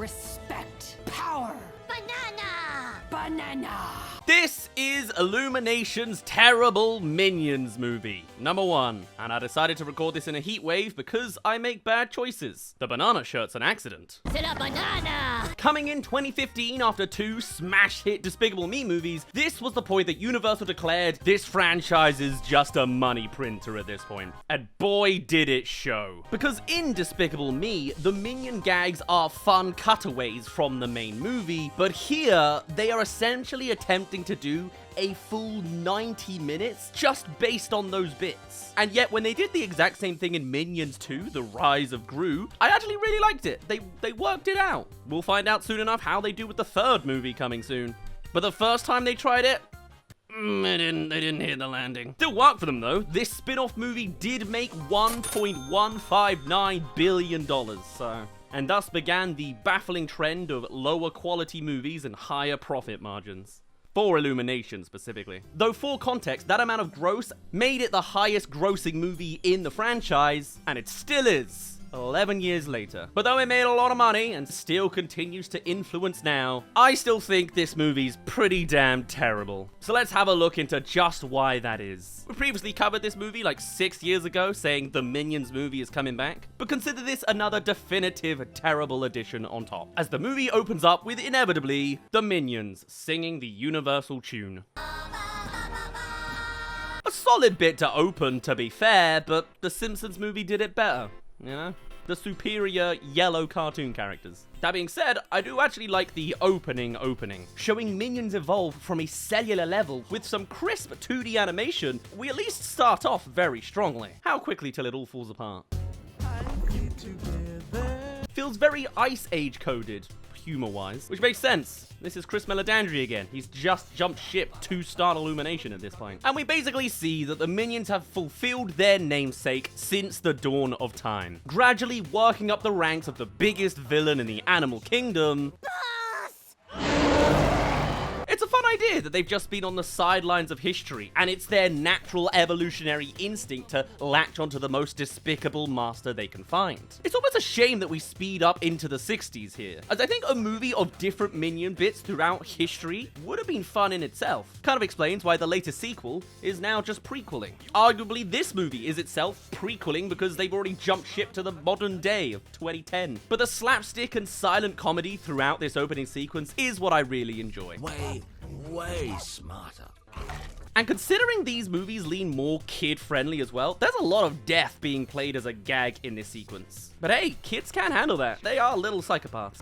respect, power. Banana! This is Illumination's terrible Minions movie, number 1. And I decided to record this in a heat wave because I make bad choices. The banana shirt's an accident. C'est la banana! Coming in 2015 after 2 smash hit Despicable Me movies, this was the point that Universal declared this franchise is just a money printer at this point. And boy did it show. Because in Despicable Me, the Minion gags are fun cutaways from the main movie, but here they are essentially attempting to do a full 90 minutes just based on those bits. And yet when they did the exact same thing in Minions 2, The Rise of Gru, I actually really liked it. They worked it out. We'll find out soon enough how they do with the 3rd movie coming soon. But the first time they tried it, they didn't hit the landing. Still worked for them though. This spin-off movie did make $1.159 billion, so... And thus began the baffling trend of lower quality movies and higher profit margins. For Illumination specifically. Though for context, that amount of gross made it the highest grossing movie in the franchise, and it still is. 11 years later. But though it made a lot of money and still continues to influence now, I still think this movie's pretty damn terrible. So let's have a look into just why that is. We previously covered this movie like 6 years ago, saying the Minions movie is coming back, but consider this another definitive terrible addition on top, as the movie opens up with inevitably the Minions singing the Universal tune. A solid bit to open, to be fair, but the Simpsons movie did it better. You know? The superior yellow cartoon characters. That being said, I do actually like the opening, showing Minions evolve from a cellular level with some crisp 2D animation. We at least start off very strongly. How quickly till it all falls apart. Feels very Ice Age coded, humor-wise, which makes sense. This is Chris Meledandri again. He's just jumped ship to start Illumination at this point. And we basically see that the Minions have fulfilled their namesake since the dawn of time, gradually working up the ranks of the biggest villain in the animal kingdom. It's a fun idea that they've just been on the sidelines of history, and it's their natural evolutionary instinct to latch onto the most despicable master they can find. It's almost a shame that we speed up into the 60s here, as I think a movie of different Minion bits throughout history would have been fun in itself. Kind of explains why the latest sequel is now just prequeling. Arguably, this movie is itself prequeling because they've already jumped ship to the modern day of 2010. But the slapstick and silent comedy throughout this opening sequence is what I really enjoy. Way smarter. And considering these movies lean more kid-friendly as well, there's a lot of death being played as a gag in this sequence. But hey, kids can't handle that. They are little psychopaths.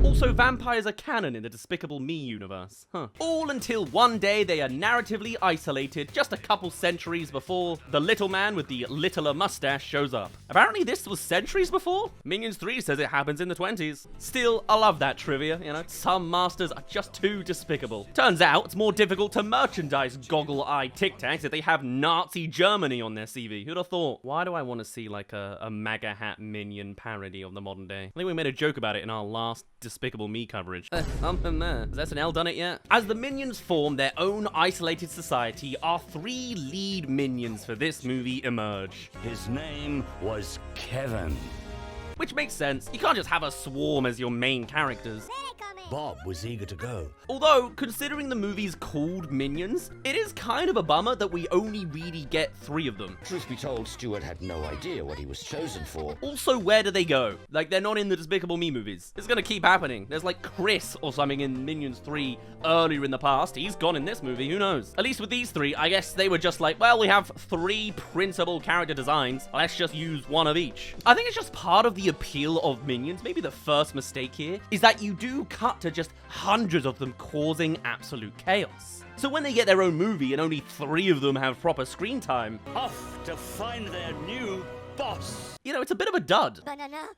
Also, vampires are canon in the Despicable Me universe. All until one day they are narratively isolated just a couple centuries before the little man with the littler mustache shows up. Apparently this was centuries before? Minions 3 says it happens in the 20s. Still, I love that trivia, you know? Some masters are just too despicable. Turns out it's more difficult to merchandise goggle-eyed Tic Tacs if they have Nazi Germany on their CV. Who'd have thought? Why do I want to see like a MAGA hat Minion parody of the modern day? I think we made a joke about it in our last Despicable Me coverage. Something there. Has SNL done it yet? As the Minions form their own isolated society, our 3 lead Minions for this movie emerge. His name was Kevin. Which makes sense. You can't just have a swarm as your main characters. Bob was eager to go. Although, considering the movie's called Minions, it is kind of a bummer that we only really get 3 of them. Truth be told, Stuart had no idea what he was chosen for. Also, where do they go? Like, they're not in the Despicable Me movies. It's gonna keep happening. There's like Chris or something in Minions 3 earlier in the past. He's gone in this movie, who knows? At least with these 3, I guess they were just like, well, we have 3 principal character designs. Let's just use one of each. I think it's just part of the appeal of Minions. Maybe the first mistake here is that you do cut to just hundreds of them causing absolute chaos. So when they get their own movie and only 3 of them have proper screen time, Off to find their new boss. you know, it's a bit of a dud. Banana?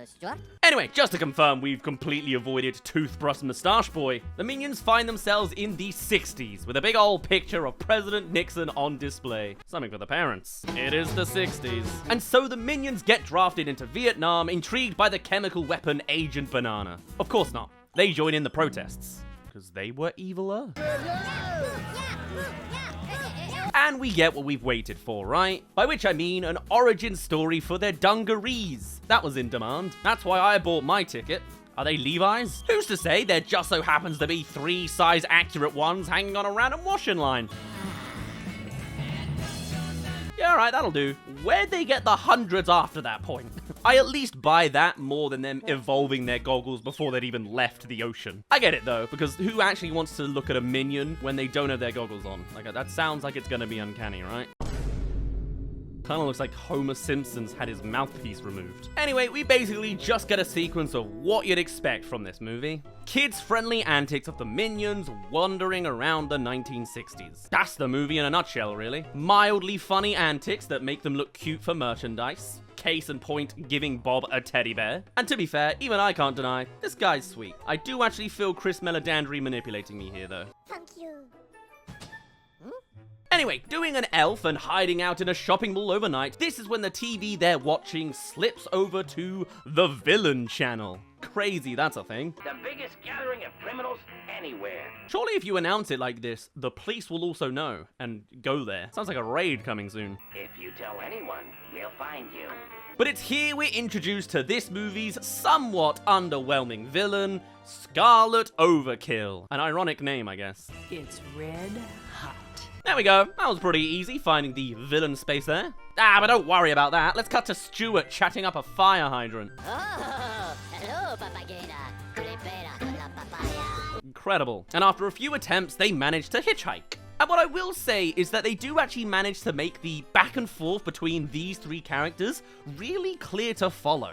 Stuart? Anyway, just to confirm, we've completely avoided Toothbrush Mustache Boy. The Minions find themselves in the 60s with a big old picture of President Nixon on display. Something for the parents. It is the 60s. And so the Minions get drafted into Vietnam, intrigued by the chemical weapon Agent Banana. Of course not. They join in the protests, because they were eviler. And we get what we've waited for, right? By which I mean an origin story for their dungarees. That was in demand. That's why I bought my ticket. Are they Levi's? Who's to say there just so happens to be 3 size accurate ones hanging on a random washing line? Yeah, alright, that'll do. Where'd they get the hundreds after that point? I at least buy that more than them evolving their goggles before they'd even left the ocean. I get it though, because who actually wants to look at a minion when they don't have their goggles on? Like, that sounds like it's gonna be uncanny, right? Kinda looks like Homer Simpson's had his mouthpiece removed. Anyway, we basically just get a sequence of what you'd expect from this movie. Kids-friendly antics of the minions wandering around the 1960s. That's the movie in a nutshell, really. Mildly funny antics that make them look cute for merchandise. Case in point, giving Bob a teddy bear. And to be fair, even I can't deny, this guy's sweet. I do actually feel Chris Meledandri manipulating me here, though. Thank you. Anyway, doing an elf and hiding out in a shopping mall overnight, this is when the TV they're watching slips over to the Villain channel. Crazy, that's a thing. The biggest gathering of criminals anywhere. Surely if you announce it like this, the police will also know and go there. Sounds like a raid coming soon. If you tell anyone, we'll find you. But it's here we're introduced to this movie's somewhat underwhelming villain, Scarlet Overkill. An ironic name, I guess. It's red hot. There we go. That was pretty easy, finding the villain space there. Ah, but don't worry about that. Let's cut to Stuart chatting up a fire hydrant. Oh, hello, Papagena. Crepera con la papaya. Incredible. And after a few attempts, they managed to hitchhike. And what I will say is that they do actually manage to make the back and forth between these 3 characters really clear to follow.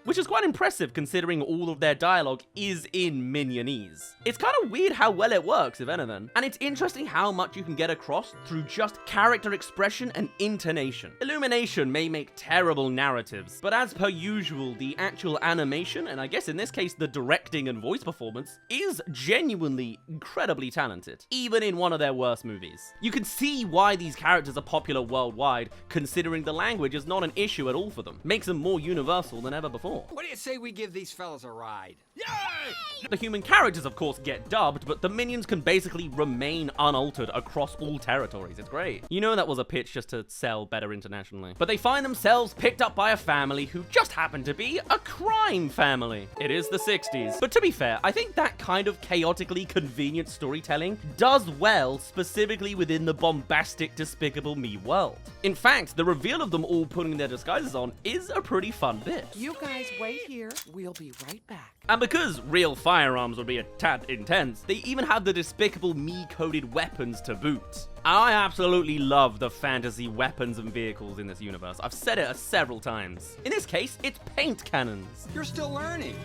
Which is quite impressive considering all of their dialogue is in Minionese. It's kind of weird how well it works, if anything. And it's interesting how much you can get across through just character expression and intonation. Illumination may make terrible narratives, but as per usual, the actual animation, and I guess in this case the directing and voice performance, is genuinely incredibly talented, even in one of their worst movies. You can see why these characters are popular worldwide, considering the language is not an issue at all for them. Makes them more universal than ever before. What do you say we give these fellas a ride? Yay! The human characters, of course, get dubbed, but the minions can basically remain unaltered across all territories. It's great. You know that was a pitch just to sell better internationally. But they find themselves picked up by a family who just happen to be a crime family. It is the 60s. But to be fair, I think that kind of chaotically convenient storytelling does well specifically within the bombastic Despicable Me world. In fact, the reveal of them all putting their disguises on is a pretty fun bit. You guys wait here. We'll be right back. And because real firearms would be a tad intense, they even have the Despicable Me-coded weapons to boot. I absolutely love the fantasy weapons and vehicles in this universe. I've said it several times. In this case, it's paint cannons. You're still learning.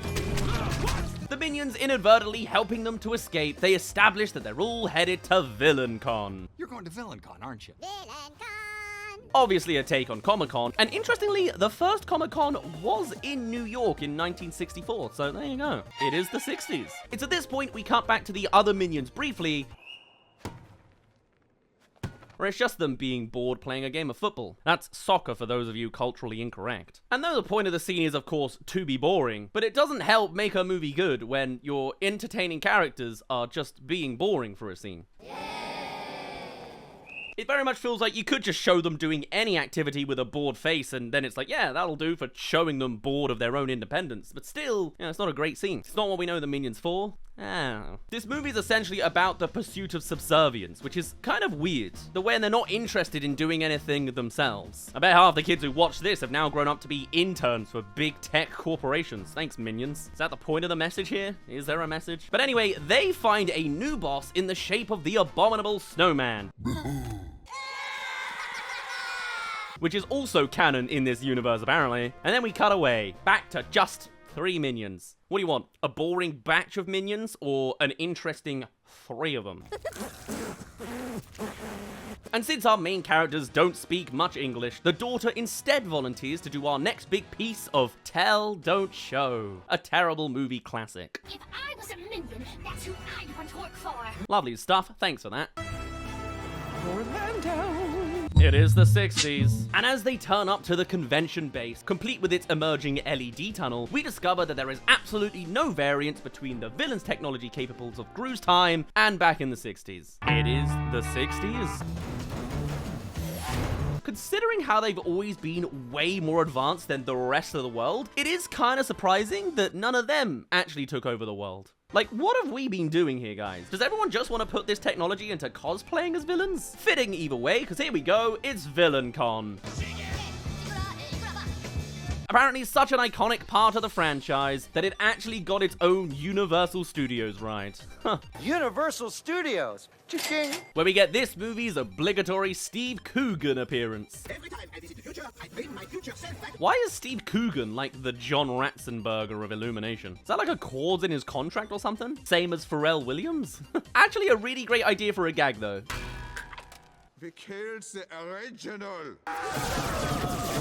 The minions inadvertently helping them to escape, they establish that they're all headed to VillainCon. You're going to VillainCon, aren't you? Obviously a take on Comic-Con, and interestingly, the first Comic-Con was in New York in 1964, so there you go. It is the 60s. It's at this point we cut back to the other minions briefly, where it's just them being bored playing a game of football. That's soccer for those of you culturally incorrect. And though the point of the scene is, of course, to be boring, but it doesn't help make a movie good when your entertaining characters are just being boring for a scene. It very much feels like you could just show them doing any activity with a bored face, and then it's like, yeah, that'll do for showing them bored of their own independence. But still, you know, it's not a great scene. It's not what we know the minions for. This movie is essentially about the pursuit of subservience, which is kind of weird. The way they're not interested in doing anything themselves. I bet half the kids who watch this have now grown up to be interns for big tech corporations. Thanks, minions. Is that the point of the message here? Is there a message? But anyway, they find a new boss in the shape of the abominable snowman. Which is also canon in this universe, apparently. And then we cut away, back to just 3 minions. What do you want? A boring batch of minions, or an interesting 3 of them? And since our main characters don't speak much English, the daughter instead volunteers to do our next big piece of Tell, Don't Show. A terrible movie classic. If I was a minion, that's who I'd want to work for. Lovely stuff, thanks for that. Orlando. It is the 60s. And as they turn up to the convention base, complete with its emerging LED tunnel, we discover that there is absolutely no variance between the villain's technology capables of Gru's time and back in the 60s. It is the 60s. Considering how they've always been way more advanced than the rest of the world, it is kind of surprising that none of them actually took over the world. Like, what have we been doing here, guys? Does everyone just want to put this technology into cosplaying as villains? Fitting either way, because here we go, it's VillainCon. Apparently such an iconic part of the franchise that it actually got its own Universal Studios ride. Huh. Universal Studios. Cha-ching. Where we get this movie's obligatory Steve Coogan appearance. Every time I visit the future, I bring my future self back. Why is Steve Coogan like the John Ratzenberger of Illumination? Is that like a clause in his contract or something? Same as Pharrell Williams? Actually a really great idea for a gag though. We killed the original.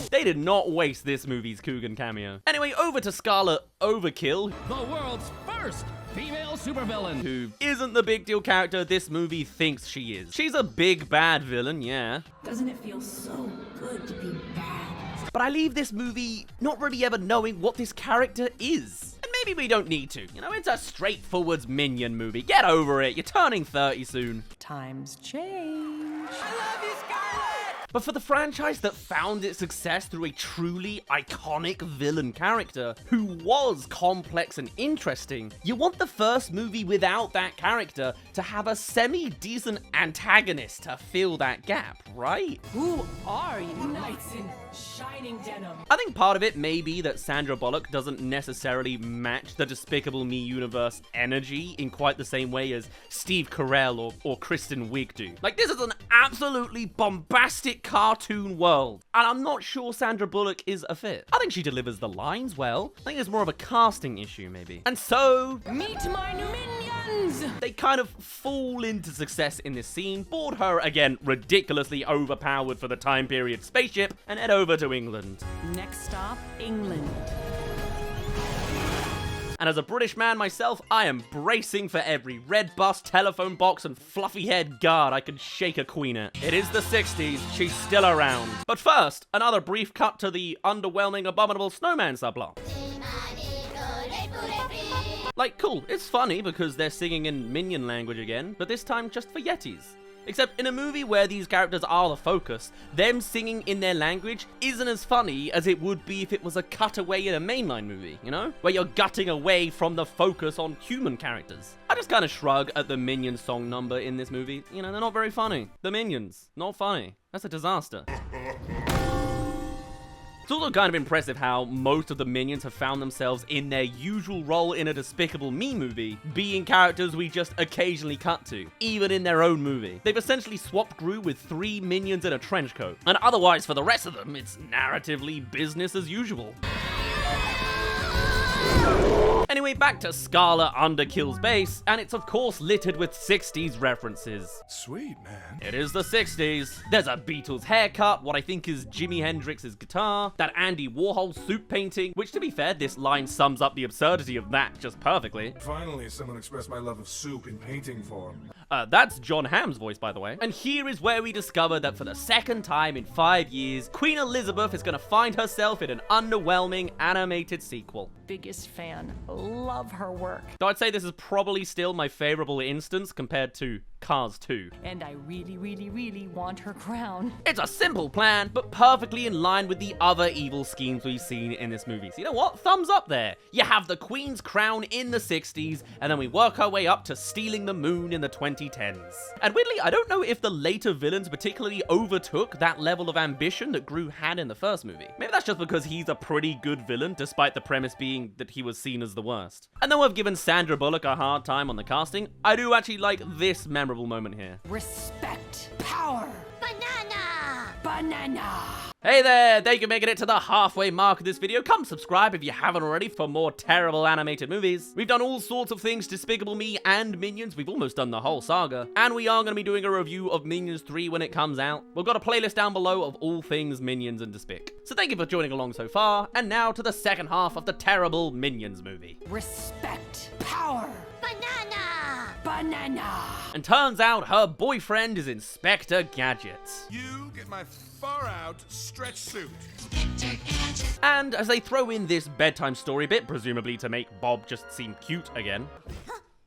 They did not waste this movie's Coogan cameo. Anyway, over to Scarlet Overkill, The world's first female supervillain, who isn't the big deal character this movie thinks she is. She's a big bad villain, yeah. Doesn't it feel so good to be bad? But I leave this movie not really ever knowing what this character is. And maybe we don't need to. You know, it's a straightforward Minion movie. Get over it. You're turning 30 soon. Times change. I love you, Scarlet! But for the franchise that found its success through a truly iconic villain character who was complex and interesting, you want the first movie without that character to have a semi-decent antagonist to fill that gap, right? Who are you? Knights in shining denim. I think part of it may be that Sandra Bullock doesn't necessarily match the Despicable Me universe energy in quite the same way as Steve Carell or Kristen Wiig do. Like, this is an absolutely bombastic cartoon world, and I'm not sure Sandra Bullock is a fit. I think she delivers the lines well. I think it's more of a casting issue, maybe. And so, Meet my minions! they kind of fall into success in this scene, board her, again, ridiculously overpowered for the time period spaceship, and head over to England. Next stop, England. And as a British man myself, I am bracing for every red bus, telephone box, and fluffy-haired guard I can shake a queen at. It is the 60s, she's still around. But first, another brief cut to the underwhelming Abominable Snowman subplot. Like, cool, it's funny because they're singing in Minion language again, but this time just for Yetis. Except in a movie where these characters are the focus, them singing in their language isn't as funny as it would be if it was a cutaway in a mainline movie, you know? Where you're gutting away from the focus on human characters. I just kind of shrug at the Minions song number in this movie. You know, they're not very funny. The Minions, not funny. That's a disaster. It's also kind of impressive how most of the Minions have found themselves in their usual role in a Despicable Me movie, being characters we just occasionally cut to, even in their own movie. They've essentially swapped Gru with 3 Minions in a trench coat, and otherwise for the rest of them, it's narratively business as usual. Anyway, back to Scarlet Underkill's base, and it's of course littered with 60s references. Sweet, man. It is the 60s. There's a Beatles haircut, what I think is Jimi Hendrix's guitar, that Andy Warhol suit painting, which to be fair, this line sums up the absurdity of that just perfectly. Finally, someone expressed my love of soup in painting form. That's John Hamm's voice, by the way. And here is where we discover that for the second time in 5 years, Queen Elizabeth is gonna find herself in an underwhelming animated sequel. Biggest fan. Love her work. Though I'd say this is probably still my favorable instance compared to Cars 2. And I really, really, really want her crown. It's a simple plan, but perfectly in line with the other evil schemes we've seen in this movie. So you know what? Thumbs up there. You have the Queen's crown in the 60s, and then we work our way up to stealing the moon in the 2010s. And weirdly, I don't know if the later villains particularly overtook that level of ambition that Gru had in the first movie. Maybe that's just because he's a pretty good villain, despite the premise being that he was seen as the worst. And though I've given Sandra Bullock a hard time on the casting, I do actually like this memorable moment here. Respect. Power. Banana! Banana. Hey there, thank you for making it to the halfway mark of this video. Come subscribe if you haven't already for more terrible animated movies. We've done all sorts of things, Despicable Me and Minions. We've almost done the whole saga. And we are going to be doing a review of Minions 3 when it comes out. We've got a playlist down below of all things Minions and Despic. So thank you for joining along so far. And now to the second half of the terrible Minions movie. Respect. Power. Banana! Banana. banana. And turns out her boyfriend is Inspector Gadget. You get my far-out stretch suit. And as they throw in this bedtime story bit, presumably to make Bob just seem cute again,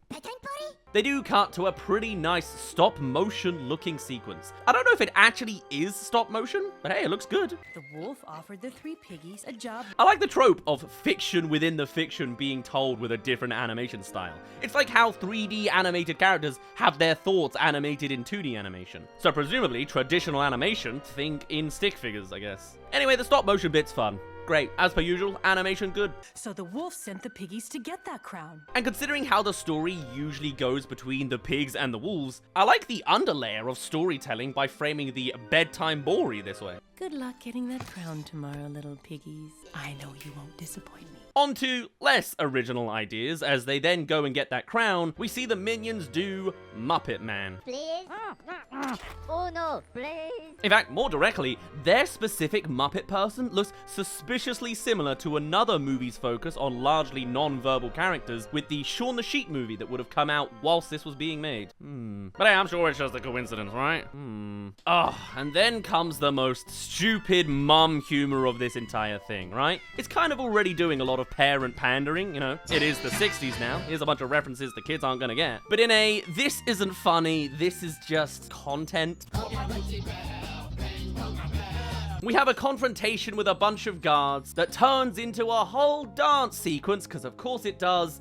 Bedtime party? they do cut to a pretty nice stop-motion looking sequence. I don't know if it actually is stop-motion, but hey, it looks good. The wolf offered the three piggies a job. I like the trope of fiction within the fiction being told with a different animation style. It's like how 3D animated characters have their thoughts animated in 2D animation. So presumably, traditional animation, think in stick figures, I guess. Anyway, the stop-motion bit's fun. Great. As per usual, animation good. So the wolf sent the piggies to get that crown. And considering how the story usually goes between the pigs and the wolves, I like the underlayer of storytelling by framing the bedtime Bori this way. Good luck getting that crown tomorrow, little piggies. I know you won't disappoint me. On to less original ideas. As they then go and get that crown, we see the minions do Muppet Man. Please? Oh no, please. In fact, more directly, their specific Muppet person looks suspiciously similar to another movie's focus on largely non-verbal characters with the Shaun the Sheep movie that would have come out whilst this was being made. But hey, I'm sure it's just a coincidence, right? Oh, and then comes the most stupid mum humor of this entire thing, right? It's kind of already doing a lot of parent pandering, you know? It is the 60s now. Here's a bunch of references the kids aren't gonna get. But in a, this isn't funny, this is just content. We have a confrontation with a bunch of guards that turns into a whole dance sequence, because of course it does.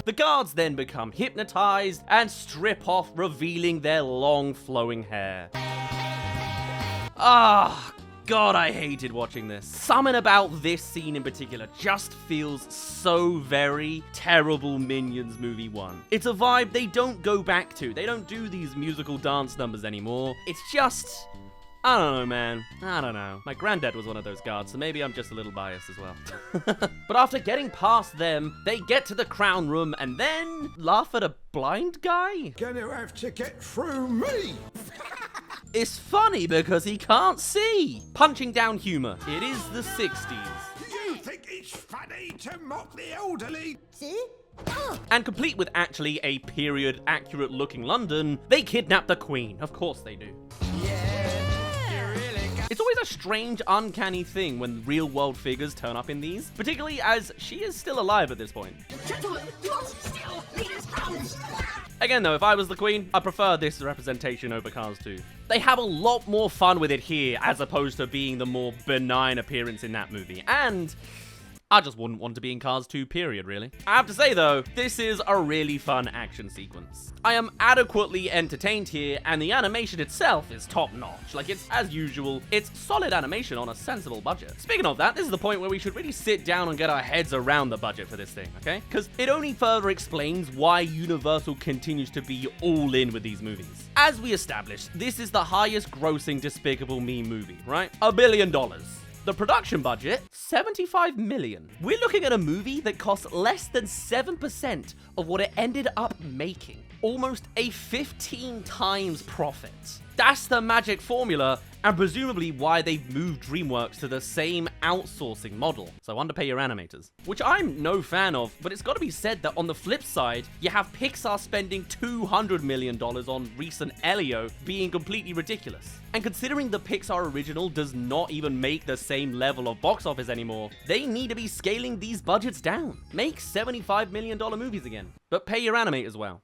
The guards then become hypnotized and strip off, revealing their long flowing hair. Ah, God, I hated watching this. Something about this scene in particular just feels so very terrible Minions Movie 1. It's a vibe they don't go back to. They don't do these musical dance numbers anymore. It's just, I don't know, man. I don't know. My granddad was one of those guards, so maybe I'm just a little biased as well. But after getting past them, they get to the crown room and then laugh at a blind guy. Gonna have to get through me. It's funny because he can't see. Punching down humor. It is the 60s. You think it's funny to mock the elderly? See? And complete with actually a period accurate looking London, they kidnap the Queen. Of course they do. It's always a strange, uncanny thing when real-world figures turn up in these, particularly as she is still alive at this point. Again though, if I was the Queen, I'd prefer this representation over Cars 2. They have a lot more fun with it here, as opposed to being the more benign appearance in that movie. And I just wouldn't want to be in Cars 2, period, really. I have to say, though, this is a really fun action sequence. I am adequately entertained here, and the animation itself is top-notch. Like, it's, as usual, it's solid animation on a sensible budget. Speaking of that, this is the point where we should really sit down and get our heads around the budget for this thing, okay? Because it only further explains why Universal continues to be all in with these movies. As we established, this is the highest-grossing Despicable Me movie, right? $1 billion. The production budget, $75 million. We're looking at a movie that cost less than 7% of what it ended up making. Almost a 15 times profit. That's the magic formula, and presumably why they've moved DreamWorks to the same outsourcing model. So underpay your animators. Which I'm no fan of, but it's got to be said that on the flip side, you have Pixar spending $200 million on recent Elio being completely ridiculous. And considering the Pixar original does not even make the same level of box office anymore, they need to be scaling these budgets down. Make $75 million movies again. But pay your animators well.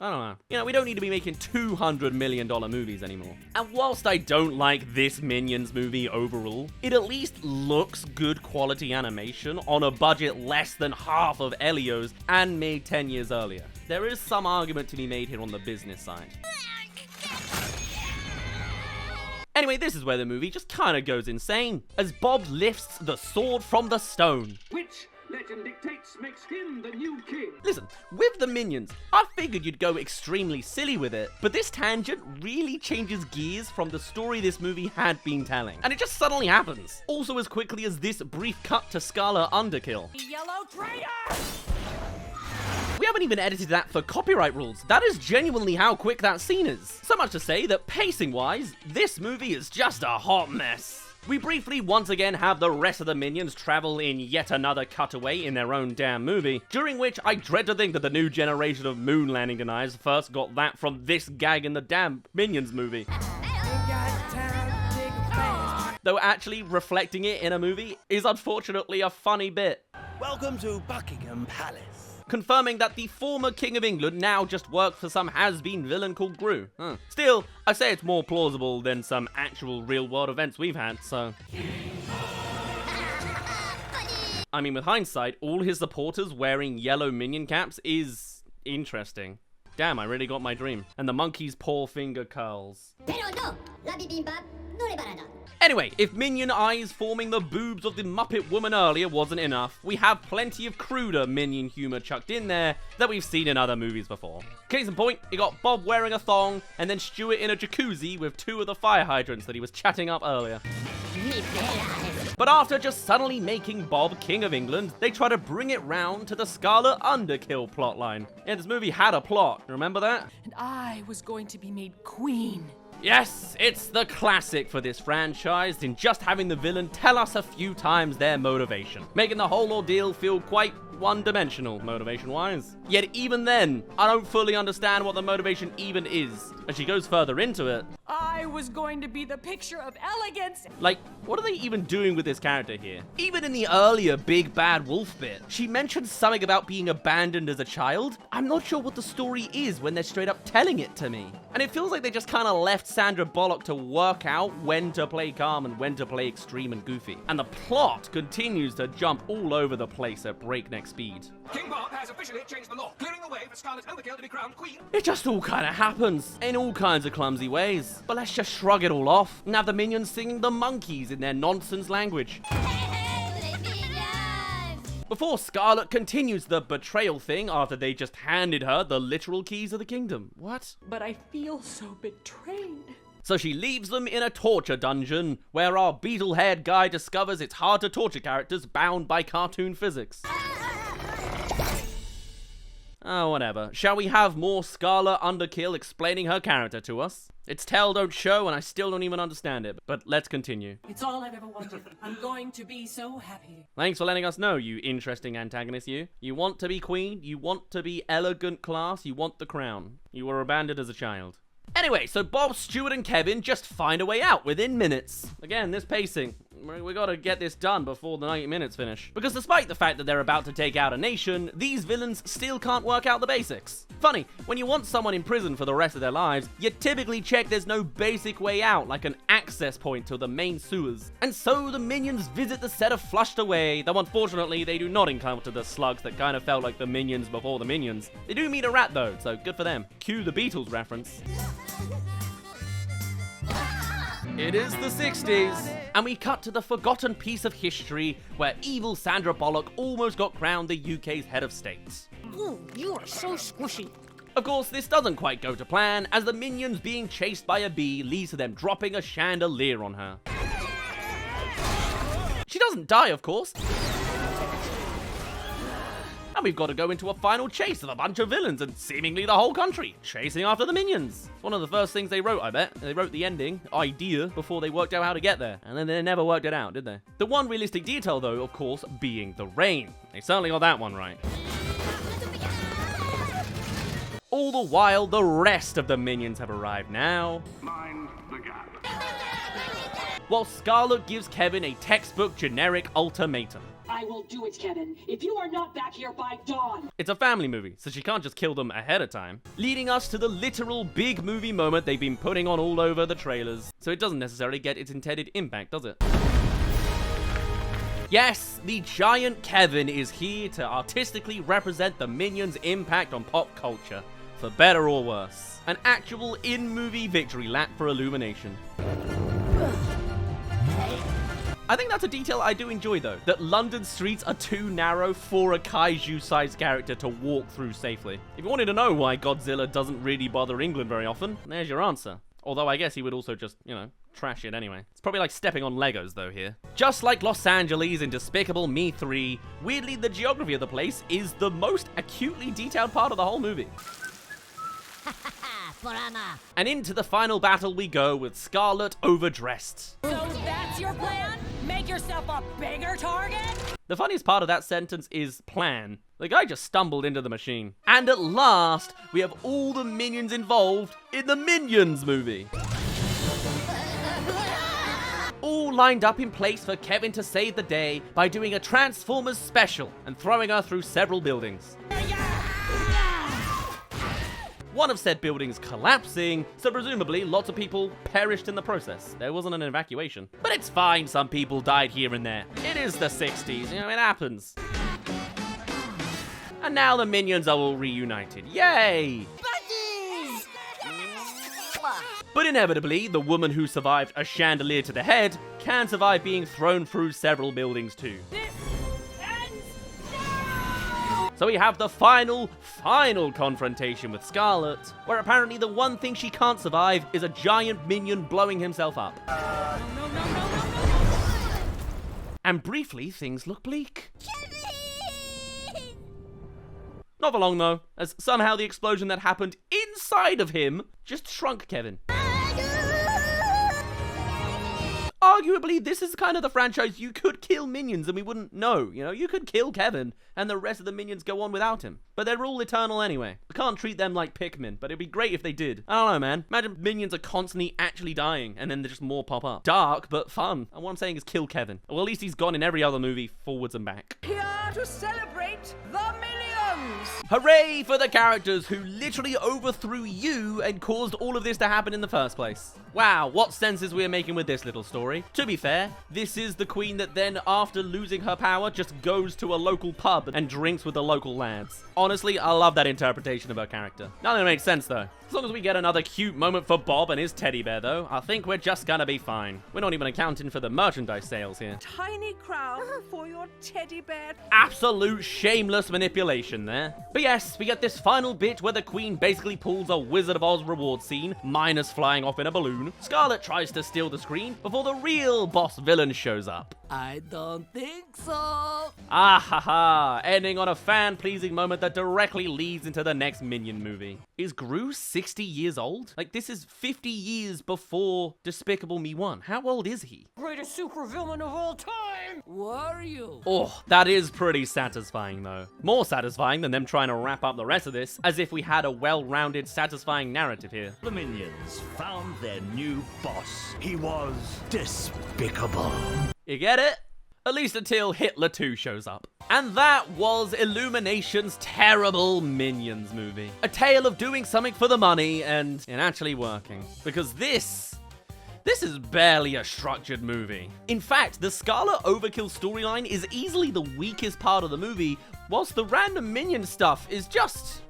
I don't know. You know, we don't need to be making $200 million movies anymore. And whilst I don't like this Minions movie overall, it at least looks good quality animation on a budget less than half of Elio's and made 10 years earlier. There is some argument to be made here on the business side. Anyway, this is where the movie just kind of goes insane, as Bob lifts the sword from the stone. Which legend dictates makes him the new king. Listen, with the Minions, I figured you'd go extremely silly with it, but this tangent really changes gears from the story this movie had been telling. And it just suddenly happens. Also as quickly as this brief cut to Scarlet underkill. Yellow traitor! We haven't even edited that for copyright rules. That is genuinely how quick that scene is. So much to say that pacing-wise, this movie is just a hot mess. We briefly once again have the rest of the minions travel in yet another cutaway in their own damn movie, during which I dread to think that the new generation of moon landing deniers first got that from this gag in the damn Minions movie. Though actually reflecting it in a movie is unfortunately a funny bit. Welcome to Buckingham Palace. Confirming that the former King of England now just works for some has-been villain called Gru. Still, I say it's more plausible than some actual real-world events we've had, so... I mean, with hindsight, all his supporters wearing yellow minion caps is interesting. Damn, I really got my dream. And the monkey's paw finger curls. Anyway, if minion eyes forming the boobs of the Muppet Woman earlier wasn't enough, we have plenty of cruder minion humor chucked in there that we've seen in other movies before. Case in point, you got Bob wearing a thong, and then Stuart in a jacuzzi with 2 of the fire hydrants that he was chatting up earlier. But after just suddenly making Bob King of England, they try to bring it round to the Scarlet Underkill plotline. Yeah, this movie had a plot, remember that? And I was going to be made queen. Yes, it's the classic for this franchise in just having the villain tell us a few times their motivation, making the whole ordeal feel quite one-dimensional motivation-wise. Yet even then, I don't fully understand what the motivation even is. As she goes further into it, I was going to be the picture of elegance. Like, what are they even doing with this character here? Even in the earlier Big Bad Wolf bit, she mentioned something about being abandoned as a child. I'm not sure what the story is when they're straight up telling it to me. And it feels like they just kind of left Sandra Bullock to work out when to play calm and when to play extreme and goofy. And the plot continues to jump all over the place at breakneck speed. King Bob has officially changed the law, clearing the way for Scarlet Overkill to be crowned queen. It just all kind of happens, in all kinds of clumsy ways. But let's just shrug it all off and have the minions singing the monkeys in their nonsense language. Before Scarlet continues the betrayal thing after they just handed her the literal keys of the kingdom. What? But I feel so betrayed. So she leaves them in a torture dungeon where our beetle-haired guy discovers it's hard to torture characters bound by cartoon physics. Oh, whatever. Shall we have more Scarlet Underkill explaining her character to us? It's tell, don't show, and I still don't even understand it. But let's continue. It's all I've ever wanted. I'm going to be so happy. Thanks for letting us know, you interesting antagonist, you. You want to be queen, you want to be elegant class, you want the crown. You were abandoned as a child. Anyway, so Bob, Stuart, and Kevin just find a way out within minutes. Again, this pacing. We gotta get this done before the 90 minutes finish. Because despite the fact that they're about to take out a nation, these villains still can't work out the basics. Funny, when you want someone in prison for the rest of their lives, you typically check there's no basic way out, like an access point to the main sewers. And so the minions visit the set of Flushed Away, though unfortunately they do not encounter the slugs that kind of felt like the minions before the minions. They do meet a rat though, so good for them. Cue the Beatles reference. It is the 60s, and we cut to the forgotten piece of history where evil Sandra Bullock almost got crowned the UK's head of state. Ooh, you are so squishy. Of course, this doesn't quite go to plan, as the minions being chased by a bee leads to them dropping a chandelier on her. She doesn't die, of course. And we've got to go into a final chase of a bunch of villains and seemingly the whole country, chasing after the minions. It's one of the first things they wrote, I bet. They wrote the ending, idea, before they worked out how to get there. And then they never worked it out, did they? The one realistic detail, though, of course, being the rain. They certainly got that one right. All the while, the rest of the minions have arrived now. Mind the gap. While Scarlet gives Kevin a textbook generic ultimatum. I will do it, Kevin, if you are not back here by dawn. It's a family movie, so she can't just kill them ahead of time. Leading us to the literal big movie moment they've been putting on all over the trailers. So it doesn't necessarily get its intended impact, does it? Yes, the giant Kevin is here to artistically represent the minions' impact on pop culture. For better or worse. An actual in-movie victory lap for Illumination. I think that's a detail I do enjoy though, that London streets are too narrow for a kaiju-sized character to walk through safely. If you wanted to know why Godzilla doesn't really bother England very often, there's your answer. Although I guess he would also just, you know, trash it anyway. It's probably like stepping on Legos though here. Just like Los Angeles in Despicable Me 3, weirdly the geography of the place is the most acutely detailed part of the whole movie. Forana. And into the final battle we go with Scarlet overdressed. So that's your plan? Make yourself a bigger target? The funniest part of that sentence is plan. The guy just stumbled into the machine. And at last, we have all the minions involved in the Minions movie. All lined up in place for Kevin to save the day by doing a Transformers special and throwing her through several buildings. One of said buildings collapsing, so presumably lots of people perished in the process. There wasn't an evacuation. But it's fine, some people died here and there. It is the 60s, you know, it happens. And now the minions are all reunited. Yay! Buddies! But inevitably, the woman who survived a chandelier to the head can survive being thrown through several buildings too. So we have the final confrontation with Scarlet, where apparently the one thing she can't survive is a giant minion blowing himself up. And briefly, things look bleak. Not for long though, as somehow the explosion that happened inside of him just shrunk Kevin. Arguably, this is kind of the franchise you could kill minions and we wouldn't know, you know? You could kill Kevin and the rest of the minions go on without him. But they're all eternal anyway. We can't treat them like Pikmin, but it'd be great if they did. I don't know, man. Imagine minions are constantly actually dying and then just more pop up. Dark, but fun. And what I'm saying is kill Kevin. Well, at least he's gone in every other movie forwards and back. Here to celebrate the millions! Hooray for the characters who literally overthrew you and caused all of this to happen in the first place. Wow, what senses we are making with this little story. To be fair, this is the queen that then, after losing her power, just goes to a local pub and drinks with the local lads. Honestly, I love that interpretation of her character. Nothing makes sense though. As long as we get another cute moment for Bob and his teddy bear though, I think we're just gonna be fine. We're not even accounting for the merchandise sales here. Tiny crown for your teddy bear. Absolute shameless manipulation there. But yes, we get this final bit where the queen basically pulls a Wizard of Oz reward scene, minus flying off in a balloon. Scarlet tries to steal the screen before the real boss villain shows up. I don't think so. Ah ha ha, ending on a fan-pleasing moment that directly leads into the next Minion movie. Is Gru 60 years old? Like, this is 50 years before Despicable Me 1. How old is he? Greatest supervillain of all time! Who are you? Oh, that is pretty satisfying though. More satisfying than them trying to wrap up the rest of this, as if we had a well-rounded, satisfying narrative here. The minions found their new boss. He was despicable. You get it? At least until Hitler 2 shows up. And that was Illumination's terrible Minions movie. A tale of doing something for the money and actually working. Because this is barely a structured movie. In fact, the Scarlet Overkill storyline is easily the weakest part of the movie, whilst the random Minion stuff is just...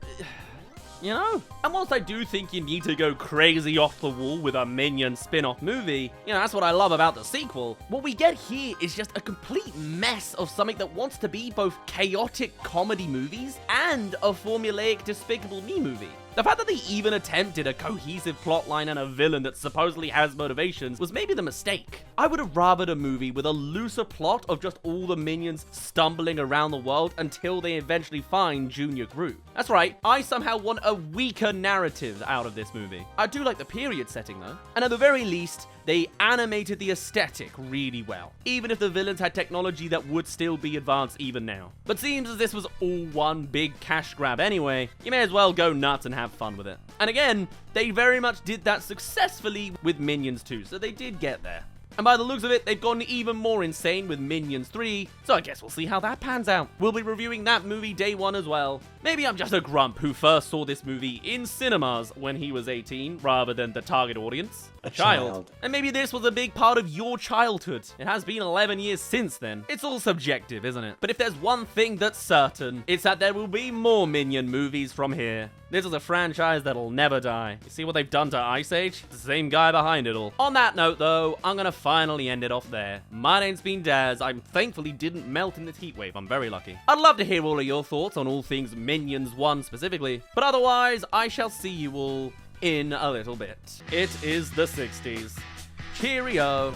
you know? And whilst I do think you need to go crazy off the wall with a Minion spin-off movie, you know, that's what I love about the sequel, what we get here is just a complete mess of something that wants to be both chaotic comedy movies and a formulaic Despicable Me movie. The fact that they even attempted a cohesive plotline and a villain that supposedly has motivations was maybe the mistake. I would have rathered a movie with a looser plot of just all the minions stumbling around the world until they eventually find Junior Gru. That's right, I somehow want a weaker narrative out of this movie. I do like the period setting though, and at the very least, they animated the aesthetic really well, even if the villains had technology that would still be advanced even now. But seems as this was all one big cash grab anyway, you may as well go nuts and have fun with it. And again, they very much did that successfully with Minions 2, so they did get there. And by the looks of it, they've gone even more insane with Minions 3, so I guess we'll see how that pans out. We'll be reviewing that movie day one as well. Maybe I'm just a grump who first saw this movie in cinemas when he was 18, rather than the target audience. A child. And maybe this was a big part of your childhood. It has been 11 years since then. It's all subjective, isn't it? But if there's one thing that's certain, it's that there will be more Minion movies from here. This is a franchise that'll never die. You see what they've done to Ice Age? It's the same guy behind it all. On that note though, I'm gonna finally end it off there. My name's been Daz. I thankfully didn't melt in this heat wave. I'm very lucky. I'd love to hear all of your thoughts on all things Minions 1 specifically. But otherwise, I shall see you all in a little bit. It is the 60s. Cheerio.